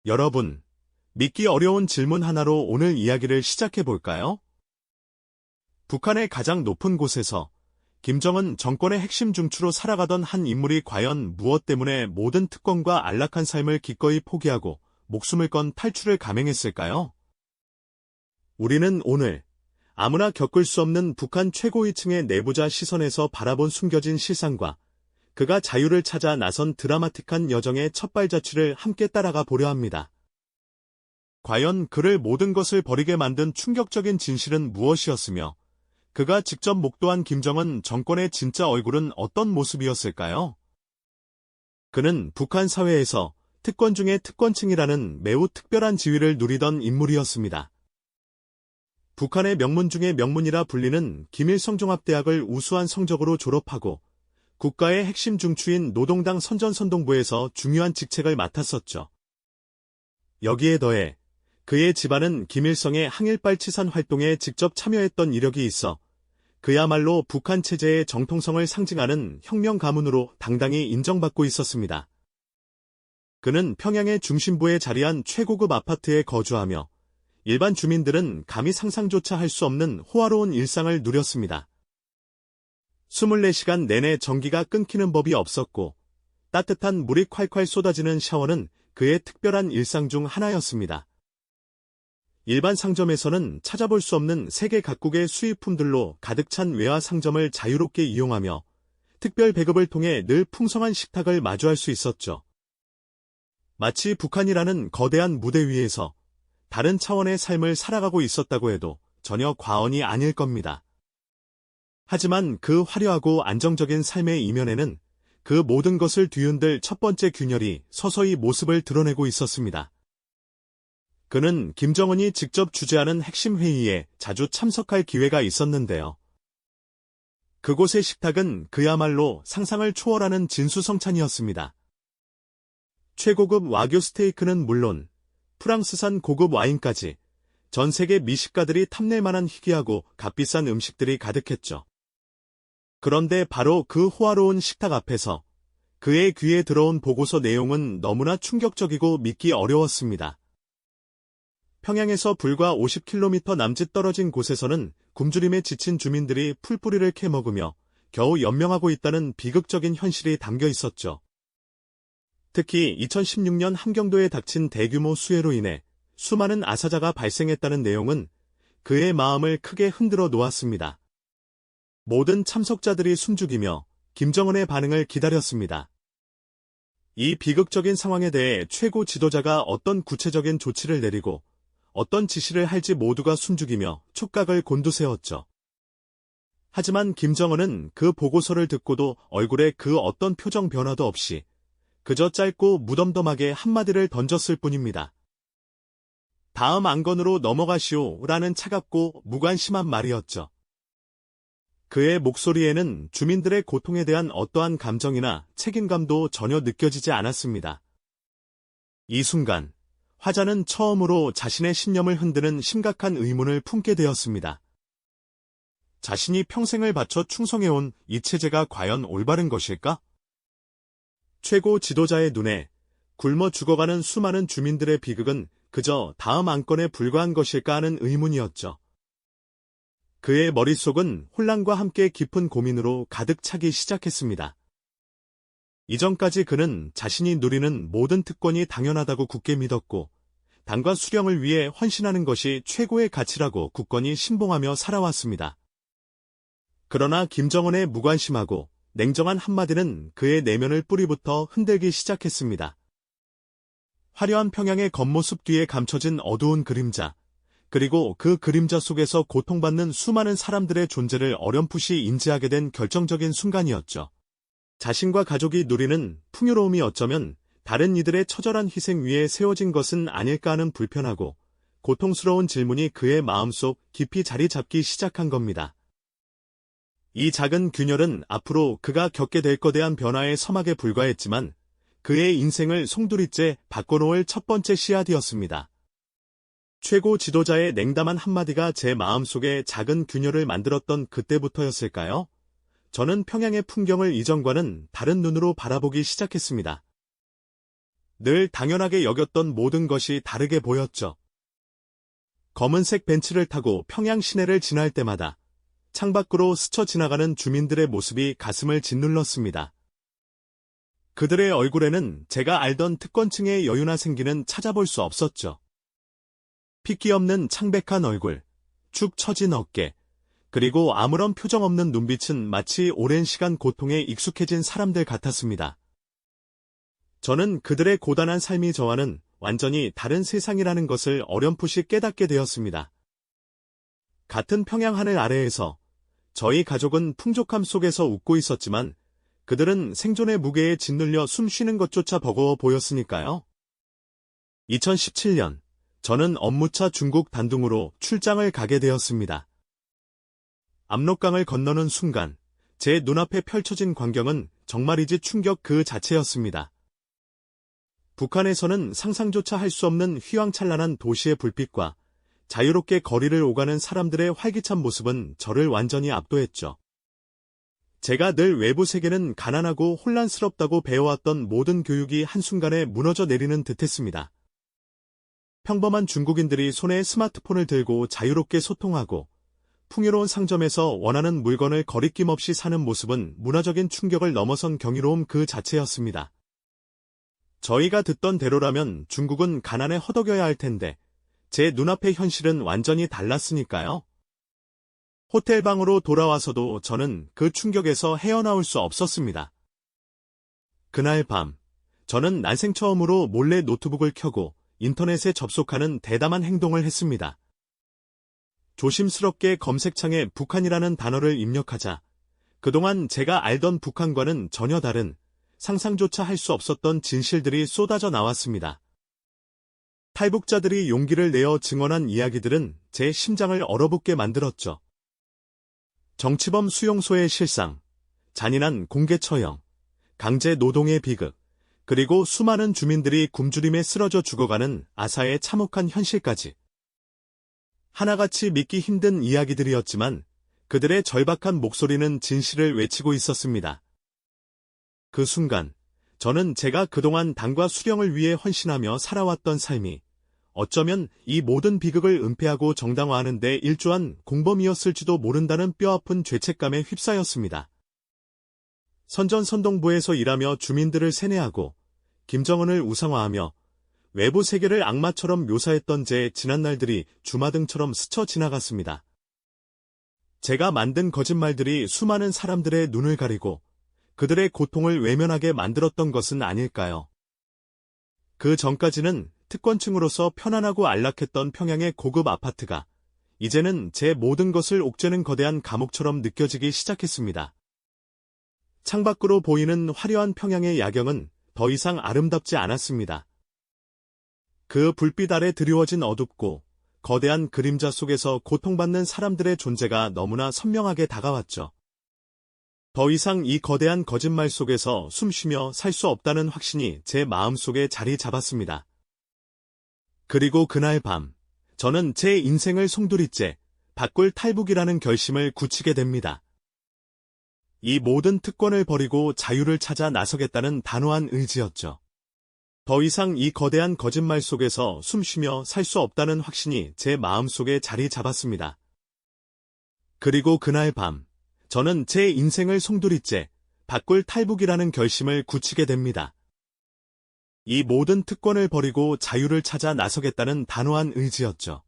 여러분, 믿기 어려운 질문 하나로 오늘 이야기를 시작해 볼까요? 북한의 가장 높은 곳에서 김정은 정권의 핵심 중추로 살아가던 한 인물이 과연 무엇 때문에 모든 특권과 안락한 삶을 기꺼이 포기하고 목숨을 건 탈출을 감행했을까요? 우리는 오늘 아무나 겪을 수 없는 북한 최고위층의 내부자 시선에서 바라본 숨겨진 실상과 그가 자유를 찾아 나선 드라마틱한 여정의 첫 발자취를 함께 따라가 보려 합니다. 과연 그를 모든 것을 버리게 만든 충격적인 진실은 무엇이었으며 그가 직접 목도한 김정은 정권의 진짜 얼굴은 어떤 모습이었을까요? 그는 북한 사회에서 특권 중의 특권층이라는 매우 특별한 지위를 누리던 인물이었습니다. 북한의 명문 중의 명문이라 불리는 김일성종합대학을 우수한 성적으로 졸업하고 국가의 핵심 중추인 노동당 선전선동부에서 중요한 직책을 맡았었죠. 여기에 더해 그의 집안은 김일성의 항일발 치산 활동에 직접 참여했던 이력이 있어 그야말로 북한 체제의 정통성을 상징하는 혁명 가문으로 당당히 인정받고 있었습니다. 그는 평양의 중심부에 자리한 최고급 아파트에 거주하며 일반 주민들은 감히 상상조차 할 수 없는 호화로운 일상을 누렸습니다. 24시간 내내 전기가 끊기는 법이 없었고 따뜻한 물이 콸콸 쏟아지는 샤워는 그의 특별한 일상 중 하나였습니다. 일반 상점에서는 찾아볼 수 없는 세계 각국의 수입품들로 가득 찬 외화 상점을 자유롭게 이용하며 특별 배급을 통해 늘 풍성한 식탁을 마주할 수 있었죠. 마치 북한이라는 거대한 무대 위에서 다른 차원의 삶을 살아가고 있었다고 해도 전혀 과언이 아닐 겁니다. 하지만 그 화려하고 안정적인 삶의 이면에는 그 모든 것을 뒤흔들 첫 번째 균열이 서서히 모습을 드러내고 있었습니다. 그는 김정은이 직접 주재하는 핵심 회의에 자주 참석할 기회가 있었는데요. 그곳의 식탁은 그야말로 상상을 초월하는 진수성찬이었습니다. 최고급 와규 스테이크는 물론 프랑스산 고급 와인까지 전 세계 미식가들이 탐낼 만한 희귀하고 값비싼 음식들이 가득했죠. 그런데 바로 그 호화로운 식탁 앞에서 그의 귀에 들어온 보고서 내용은 너무나 충격적이고 믿기 어려웠습니다. 평양에서 불과 50km 남짓 떨어진 곳에서는 굶주림에 지친 주민들이 풀뿌리를 캐먹으며 겨우 연명하고 있다는 비극적인 현실이 담겨 있었죠. 특히 2016년 함경도에 닥친 대규모 수해로 인해 수많은 아사자가 발생했다는 내용은 그의 마음을 크게 흔들어 놓았습니다. 모든 참석자들이 숨죽이며 김정은의 반응을 기다렸습니다. 이 비극적인 상황에 대해 최고 지도자가 어떤 구체적인 조치를 내리고 어떤 지시를 할지 모두가 숨죽이며 촉각을 곤두세웠죠. 하지만 김정은은 그 보고서를 듣고도 얼굴에 그 어떤 표정 변화도 없이 그저 짧고 무덤덤하게 한마디를 던졌을 뿐입니다. 다음 안건으로 넘어가시오 라는 차갑고 무관심한 말이었죠. 그의 목소리에는 주민들의 고통에 대한 어떠한 감정이나 책임감도 전혀 느껴지지 않았습니다. 이 순간 화자는 처음으로 자신의 신념을 흔드는 심각한 의문을 품게 되었습니다. 자신이 평생을 바쳐 충성해온 이 체제가 과연 올바른 것일까? 최고 지도자의 눈에 굶어 죽어가는 수많은 주민들의 비극은 그저 다음 안건에 불과한 것일까 하는 의문이었죠. 그의 머릿속은 혼란과 함께 깊은 고민으로 가득 차기 시작했습니다. 이전까지 그는 자신이 누리는 모든 특권이 당연하다고 굳게 믿었고 당과 수령을 위해 헌신하는 것이 최고의 가치라고 굳건히 신봉하며 살아왔습니다. 그러나 김정은의 무관심하고 냉정한 한마디는 그의 내면을 뿌리부터 흔들기 시작했습니다. 화려한 평양의 겉모습 뒤에 감춰진 어두운 그림자, 그리고 그 그림자 속에서 고통받는 수많은 사람들의 존재를 어렴풋이 인지하게 된 결정적인 순간이었죠. 자신과 가족이 누리는 풍요로움이 어쩌면 다른 이들의 처절한 희생 위에 세워진 것은 아닐까 하는 불편하고 고통스러운 질문이 그의 마음속 깊이 자리 잡기 시작한 겁니다. 이 작은 균열은 앞으로 그가 겪게 될 거대한 변화의 서막에 불과했지만 그의 인생을 송두리째 바꿔놓을 첫 번째 씨앗이었습니다. 최고 지도자의 냉담한 한마디가 제 마음속에 작은 균열을 만들었던 그때부터였을까요? 저는 평양의 풍경을 이전과는 다른 눈으로 바라보기 시작했습니다. 늘 당연하게 여겼던 모든 것이 다르게 보였죠. 검은색 벤츠를 타고 평양 시내를 지날 때마다 창밖으로 스쳐 지나가는 주민들의 모습이 가슴을 짓눌렀습니다. 그들의 얼굴에는 제가 알던 특권층의 여유나 생기는 찾아볼 수 없었죠. 핏기 없는 창백한 얼굴, 축 처진 어깨, 그리고 아무런 표정 없는 눈빛은 마치 오랜 시간 고통에 익숙해진 사람들 같았습니다. 저는 그들의 고단한 삶이 저와는 완전히 다른 세상이라는 것을 어렴풋이 깨닫게 되었습니다. 같은 평양 하늘 아래에서 저희 가족은 풍족함 속에서 웃고 있었지만 그들은 생존의 무게에 짓눌려 숨 쉬는 것조차 버거워 보였으니까요. 2017년, 저는 업무차 중국 단둥으로 출장을 가게 되었습니다. 압록강을 건너는 순간, 제 눈앞에 펼쳐진 광경은 정말이지 충격 그 자체였습니다. 북한에서는 상상조차 할 수 없는 휘황찬란한 도시의 불빛과 자유롭게 거리를 오가는 사람들의 활기찬 모습은 저를 완전히 압도했죠. 제가 늘 외부 세계는 가난하고 혼란스럽다고 배워왔던 모든 교육이 한순간에 무너져 내리는 듯했습니다. 평범한 중국인들이 손에 스마트폰을 들고 자유롭게 소통하고 풍요로운 상점에서 원하는 물건을 거리낌 없이 사는 모습은 문화적인 충격을 넘어선 경이로움 그 자체였습니다. 저희가 듣던 대로라면 중국은 가난에 허덕여야 할 텐데 제 눈앞의 현실은 완전히 달랐으니까요. 호텔 방으로 돌아와서도 저는 그 충격에서 헤어나올 수 없었습니다. 그날 밤, 저는 난생 처음으로 몰래 노트북을 켜고 인터넷에 접속하는 대담한 행동을 했습니다. 조심스럽게 검색창에 북한이라는 단어를 입력하자 그동안 제가 알던 북한과는 전혀 다른 상상조차 할 수 없었던 진실들이 쏟아져 나왔습니다. 탈북자들이 용기를 내어 증언한 이야기들은 제 심장을 얼어붙게 만들었죠. 정치범 수용소의 실상, 잔인한 공개 처형, 강제 노동의 비극, 그리고 수많은 주민들이 굶주림에 쓰러져 죽어가는 아사의 참혹한 현실까지. 하나같이 믿기 힘든 이야기들이었지만 그들의 절박한 목소리는 진실을 외치고 있었습니다. 그 순간, 저는 제가 그동안 당과 수령을 위해 헌신하며 살아왔던 삶이 어쩌면 이 모든 비극을 은폐하고 정당화하는 데 일조한 공범이었을지도 모른다는 뼈아픈 죄책감에 휩싸였습니다. 선전선동부에서 일하며 주민들을 세뇌하고 김정은을 우상화하며 외부 세계를 악마처럼 묘사했던 제 지난날들이 주마등처럼 스쳐 지나갔습니다. 제가 만든 거짓말들이 수많은 사람들의 눈을 가리고 그들의 고통을 외면하게 만들었던 것은 아닐까요? 그 전까지는 특권층으로서 편안하고 안락했던 평양의 고급 아파트가 이제는 제 모든 것을 옥죄는 거대한 감옥처럼 느껴지기 시작했습니다. 창밖으로 보이는 화려한 평양의 야경은 더 이상 아름답지 않았습니다. 그 불빛 아래 드리워진 어둡고 거대한 그림자 속에서 고통받는 사람들의 존재가 너무나 선명하게 다가왔죠. 더 이상 이 거대한 거짓말 속에서 숨쉬며 살 수 없다는 확신이 제 마음속에 자리 잡았습니다. 그리고 그날 밤, 저는 제 인생을 송두리째 바꿀 탈북이라는 결심을 굳히게 됩니다. 이 모든 특권을 버리고 자유를 찾아 나서겠다는 단호한 의지였죠. 더 이상 이 거대한 거짓말 속에서 숨쉬며 살 수 없다는 확신이 제 마음속에 자리 잡았습니다. 그리고 그날 밤, 저는 제 인생을 송두리째 바꿀 탈북이라는 결심을 굳히게 됩니다. 이 모든 특권을 버리고 자유를 찾아 나서겠다는 단호한 의지였죠.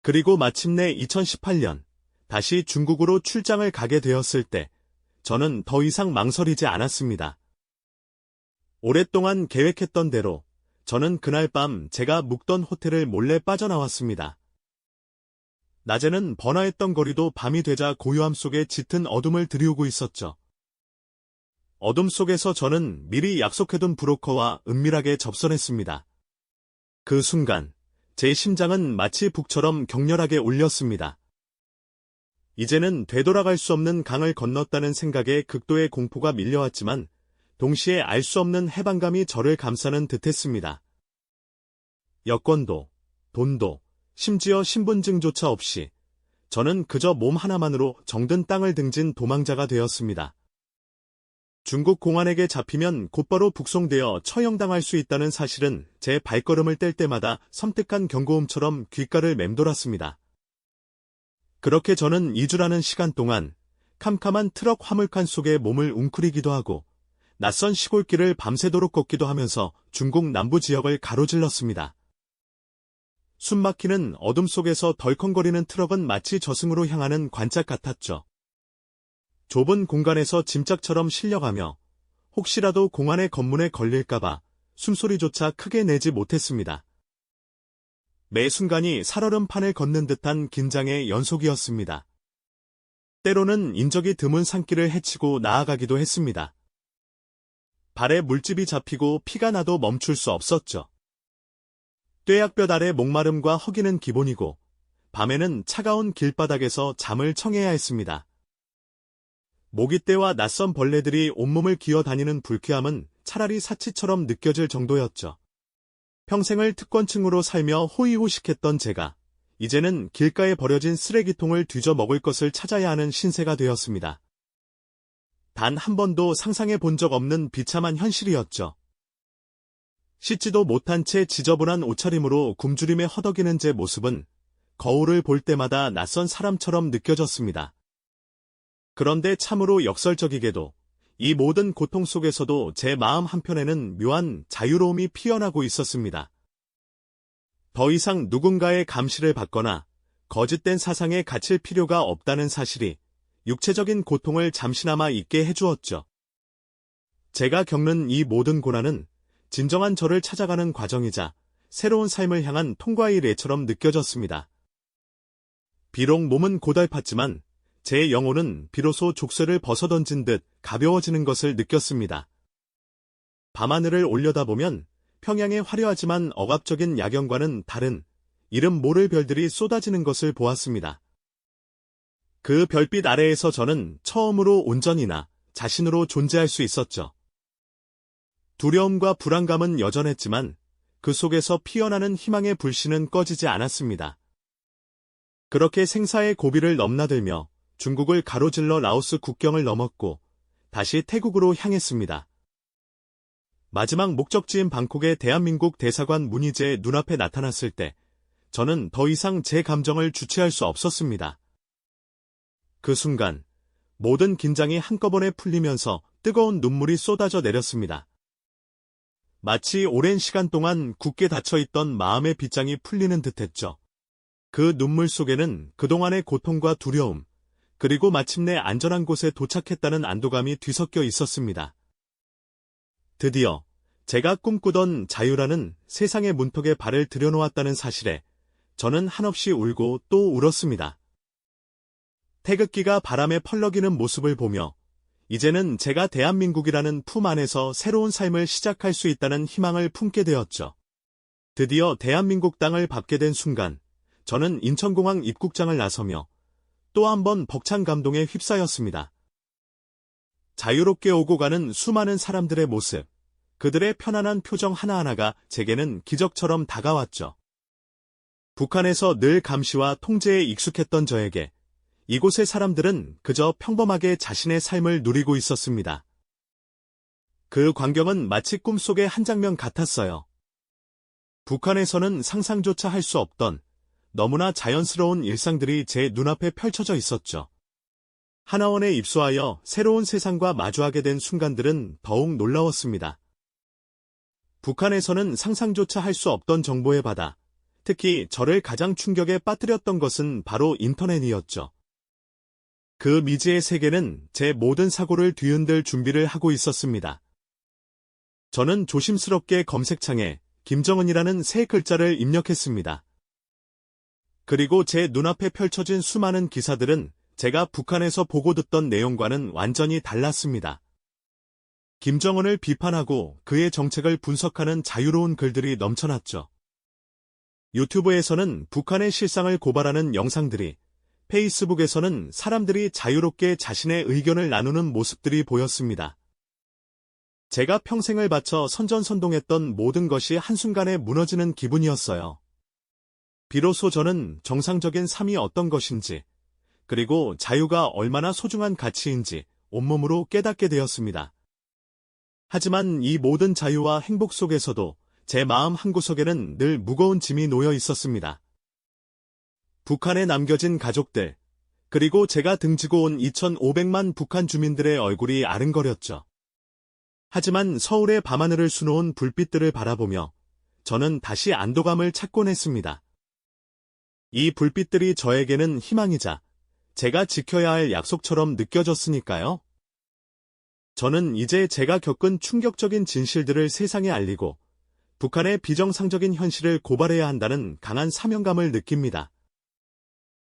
그리고 마침내 2018년, 다시 중국으로 출장을 가게 되었을 때, 저는 더 이상 망설이지 않았습니다. 오랫동안 계획했던 대로, 저는 그날 밤 제가 묵던 호텔을 몰래 빠져나왔습니다. 낮에는 번화했던 거리도 밤이 되자 고요함 속에 짙은 어둠을 들이우고 있었죠. 어둠 속에서 저는 미리 약속해둔 브로커와 은밀하게 접선했습니다. 그 순간, 제 심장은 마치 북처럼 격렬하게 울렸습니다. 이제는 되돌아갈 수 없는 강을 건넜다는 생각에 극도의 공포가 밀려왔지만, 동시에 알 수 없는 해방감이 저를 감싸는 듯했습니다. 여권도, 돈도, 심지어 신분증조차 없이, 저는 그저 몸 하나만으로 정든 땅을 등진 도망자가 되었습니다. 중국 공안에게 잡히면 곧바로 북송되어 처형당할 수 있다는 사실은 제 발걸음을 뗄 때마다 섬뜩한 경고음처럼 귓가를 맴돌았습니다. 그렇게 저는 2주라는 시간 동안 캄캄한 트럭 화물칸 속에 몸을 웅크리기도 하고 낯선 시골길을 밤새도록 걷기도 하면서 중국 남부 지역을 가로질렀습니다. 숨막히는 어둠 속에서 덜컹거리는 트럭은 마치 저승으로 향하는 관짝 같았죠. 좁은 공간에서 짐짝처럼 실려가며 혹시라도 공안의 검문에 걸릴까봐 숨소리조차 크게 내지 못했습니다. 매 순간이 살얼음판을 걷는 듯한 긴장의 연속이었습니다. 때로는 인적이 드문 산길을 헤치고 나아가기도 했습니다. 발에 물집이 잡히고 피가 나도 멈출 수 없었죠. 뙤약볕 아래 목마름과 허기는 기본이고 밤에는 차가운 길바닥에서 잠을 청해야 했습니다. 모깃대와 낯선 벌레들이 온몸을 기어다니는 불쾌함은 차라리 사치처럼 느껴질 정도였죠. 평생을 특권층으로 살며 호의호식했던 제가 이제는 길가에 버려진 쓰레기통을 뒤져 먹을 것을 찾아야 하는 신세가 되었습니다. 단 한 번도 상상해 본 적 없는 비참한 현실이었죠. 씻지도 못한 채 지저분한 옷차림으로 굶주림에 허덕이는 제 모습은 거울을 볼 때마다 낯선 사람처럼 느껴졌습니다. 그런데 참으로 역설적이게도 이 모든 고통 속에서도 제 마음 한편에는 묘한 자유로움이 피어나고 있었습니다. 더 이상 누군가의 감시를 받거나 거짓된 사상에 갇힐 필요가 없다는 사실이 육체적인 고통을 잠시나마 잊게 해주었죠. 제가 겪는 이 모든 고난은 진정한 저를 찾아가는 과정이자 새로운 삶을 향한 통과의 레처럼 느껴졌습니다. 비록 몸은 고달팠지만 제 영혼은 비로소 족쇄를 벗어던진 듯 가벼워지는 것을 느꼈습니다. 밤하늘을 올려다보면 평양의 화려하지만 억압적인 야경과는 다른 이름 모를 별들이 쏟아지는 것을 보았습니다. 그 별빛 아래에서 저는 처음으로 온전히나 자신으로 존재할 수 있었죠. 두려움과 불안감은 여전했지만 그 속에서 피어나는 희망의 불씨는 꺼지지 않았습니다. 그렇게 생사의 고비를 넘나들며 중국을 가로질러 라오스 국경을 넘었고 다시 태국으로 향했습니다. 마지막 목적지인 방콕의 대한민국 대사관 문이 제 눈앞에 나타났을 때 저는 더 이상 제 감정을 주체할 수 없었습니다. 그 순간 모든 긴장이 한꺼번에 풀리면서 뜨거운 눈물이 쏟아져 내렸습니다. 마치 오랜 시간 동안 굳게 닫혀있던 마음의 빗장이 풀리는 듯했죠. 그 눈물 속에는 그동안의 고통과 두려움, 그리고 마침내 안전한 곳에 도착했다는 안도감이 뒤섞여 있었습니다. 드디어 제가 꿈꾸던 자유라는 세상의 문턱에 발을 들여놓았다는 사실에 저는 한없이 울고 또 울었습니다. 태극기가 바람에 펄럭이는 모습을 보며 이제는 제가 대한민국이라는 품 안에서 새로운 삶을 시작할 수 있다는 희망을 품게 되었죠. 드디어 대한민국 땅을 밟게 된 순간 저는 인천공항 입국장을 나서며 또 한 번 벅찬 감동에 휩싸였습니다. 자유롭게 오고 가는 수많은 사람들의 모습, 그들의 편안한 표정 하나하나가 제게는 기적처럼 다가왔죠. 북한에서 늘 감시와 통제에 익숙했던 저에게 이곳의 사람들은 그저 평범하게 자신의 삶을 누리고 있었습니다. 그 광경은 마치 꿈속의 한 장면 같았어요. 북한에서는 상상조차 할 수 없던 너무나 자연스러운 일상들이 제 눈앞에 펼쳐져 있었죠. 하나원에 입소하여 새로운 세상과 마주하게 된 순간들은 더욱 놀라웠습니다. 북한에서는 상상조차 할 수 없던 정보의 바다, 특히 저를 가장 충격에 빠뜨렸던 것은 바로 인터넷이었죠. 그 미지의 세계는 제 모든 사고를 뒤흔들 준비를 하고 있었습니다. 저는 조심스럽게 검색창에 김정은이라는 세 글자를 입력했습니다. 그리고 제 눈앞에 펼쳐진 수많은 기사들은 제가 북한에서 보고 듣던 내용과는 완전히 달랐습니다. 김정은을 비판하고 그의 정책을 분석하는 자유로운 글들이 넘쳐났죠. 유튜브에서는 북한의 실상을 고발하는 영상들이, 페이스북에서는 사람들이 자유롭게 자신의 의견을 나누는 모습들이 보였습니다. 제가 평생을 바쳐 선전선동했던 모든 것이 한순간에 무너지는 기분이었어요. 비로소 저는 정상적인 삶이 어떤 것인지, 그리고 자유가 얼마나 소중한 가치인지 온몸으로 깨닫게 되었습니다. 하지만 이 모든 자유와 행복 속에서도 제 마음 한구석에는 늘 무거운 짐이 놓여 있었습니다. 북한에 남겨진 가족들, 그리고 제가 등지고 온 2,500만 북한 주민들의 얼굴이 아른거렸죠. 하지만 서울의 밤하늘을 수놓은 불빛들을 바라보며 저는 다시 안도감을 찾곤 했습니다. 이 불빛들이 저에게는 희망이자 제가 지켜야 할 약속처럼 느껴졌으니까요. 저는 이제 제가 겪은 충격적인 진실들을 세상에 알리고 북한의 비정상적인 현실을 고발해야 한다는 강한 사명감을 느낍니다.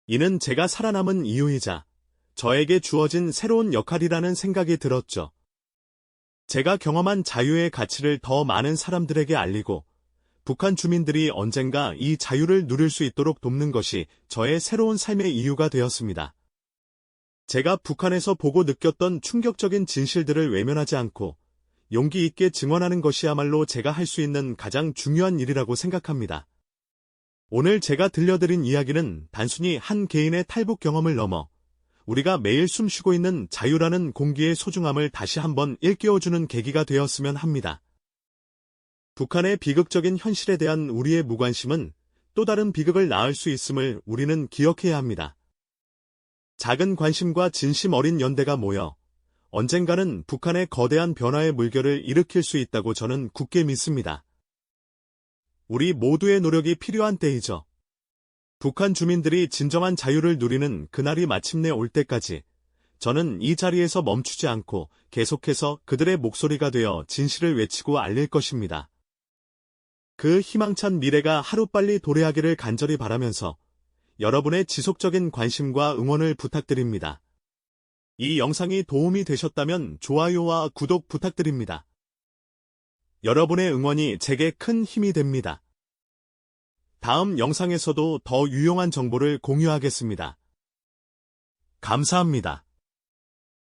이는 제가 살아남은 이유이자 저에게 주어진 새로운 역할이라는 생각이 들었죠. 제가 경험한 자유의 가치를 더 많은 사람들에게 알리고 북한 주민들이 언젠가 이 자유를 누릴 수 있도록 돕는 것이 저의 새로운 삶의 이유가 되었습니다. 제가 북한에서 보고 느꼈던 충격적인 진실들을 외면하지 않고 용기 있게 증언하는 것이야말로 제가 할 수 있는 가장 중요한 일이라고 생각합니다. 오늘 제가 들려드린 이야기는 단순히 한 개인의 탈북 경험을 넘어 우리가 매일 숨쉬고 있는 자유라는 공기의 소중함을 다시 한번 일깨워주는 계기가 되었으면 합니다. 북한의 비극적인 현실에 대한 우리의 무관심은 또 다른 비극을 낳을 수 있음을 우리는 기억해야 합니다. 작은 관심과 진심 어린 연대가 모여 언젠가는 북한의 거대한 변화의 물결을 일으킬 수 있다고 저는 굳게 믿습니다. 우리 모두의 노력이 필요한 때이죠. 북한 주민들이 진정한 자유를 누리는 그날이 마침내 올 때까지 저는 이 자리에서 멈추지 않고 계속해서 그들의 목소리가 되어 진실을 외치고 알릴 것입니다. 그 희망찬 미래가 하루빨리 도래하기를 간절히 바라면서 여러분의 지속적인 관심과 응원을 부탁드립니다. 이 영상이 도움이 되셨다면 좋아요와 구독 부탁드립니다. 여러분의 응원이 제게 큰 힘이 됩니다. 다음 영상에서도 더 유용한 정보를 공유하겠습니다. 감사합니다.